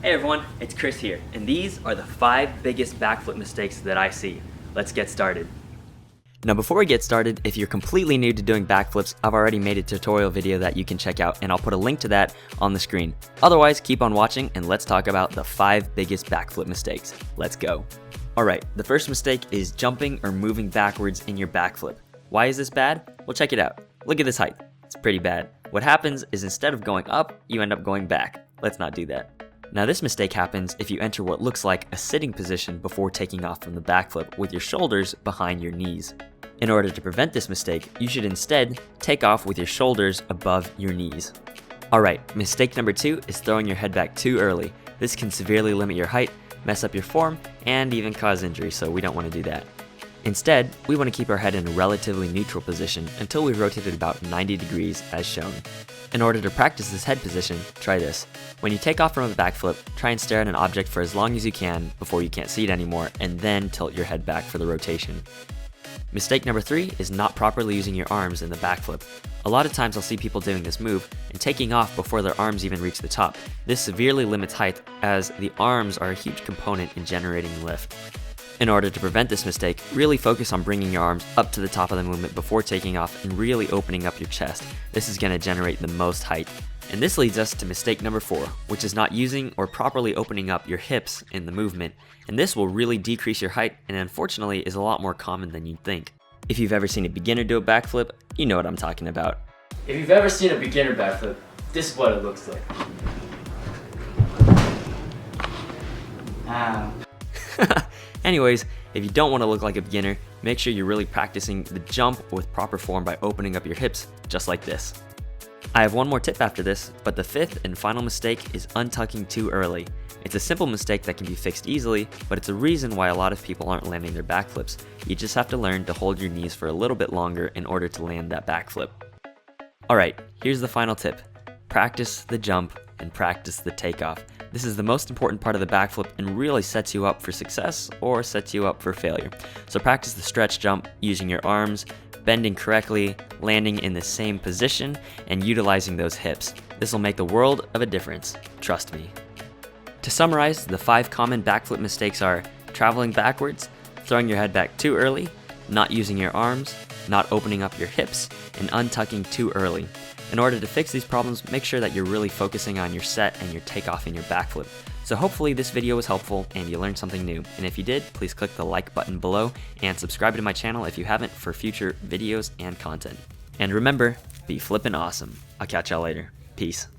Hey everyone, it's Chris here, and these are the 5 biggest backflip mistakes that I see. Let's get started. Now before we get started, if you're completely new to doing backflips, I've already made a tutorial video that you can check out, and I'll put a link to that on the screen. Otherwise, keep on watching and let's talk about the 5 biggest backflip mistakes. Let's go. Alright, the first mistake is jumping or moving backwards in your backflip. Why is this bad? Well, check it out. Look at this height. It's pretty bad. What happens is instead of going up, you end up going back. Let's not do that. Now this mistake happens if you enter what looks like a sitting position before taking off from the backflip with your shoulders behind your knees. In order to prevent this mistake, you should instead take off with your shoulders above your knees. Alright, mistake number 2 is throwing your head back too early. This can severely limit your height, mess up your form, and even cause injury, so we don't want to do that. Instead, we want to keep our head in a relatively neutral position until we've rotated about 90 degrees as shown. In order to practice this head position, try this. When you take off from a backflip, try and stare at an object for as long as you can before you can't see it anymore, and then tilt your head back for the rotation. Mistake number 3 is not properly using your arms in the backflip. A lot of times I'll see people doing this move and taking off before their arms even reach the top. This severely limits height as the arms are a huge component in generating lift. In order to prevent this mistake, really focus on bringing your arms up to the top of the movement before taking off and really opening up your chest. This is going to generate the most height. And this leads us to mistake number 4, which is not using or properly opening up your hips in the movement. And this will really decrease your height and unfortunately is a lot more common than you'd think. If you've ever seen a beginner do a backflip, you know what I'm talking about. If you've ever seen a beginner backflip, this is what it looks like. Anyways, if you don't want to look like a beginner, make sure you're really practicing the jump with proper form by opening up your hips, just like this. I have one more tip after this, but the 5th and final mistake is untucking too early. It's a simple mistake that can be fixed easily, but it's a reason why a lot of people aren't landing their backflips. You just have to learn to hold your knees for a little bit longer in order to land that backflip. Alright, here's the final tip. Practice the jump and practice the takeoff. This is the most important part of the backflip and really sets you up for success or sets you up for failure. So practice the stretch jump using your arms, bending correctly, landing in the same position, and utilizing those hips. This will make the world of a difference, trust me. To summarize, the 5 common backflip mistakes are traveling backwards, throwing your head back too early, not using your arms, not opening up your hips, and untucking too early. In order to fix these problems, make sure that you're really focusing on your set and your takeoff in your backflip. So hopefully this video was helpful and you learned something new. And if you did, please click the like button below and subscribe to my channel if you haven't for future videos and content. And remember, be flippin' awesome. I'll catch y'all later. Peace.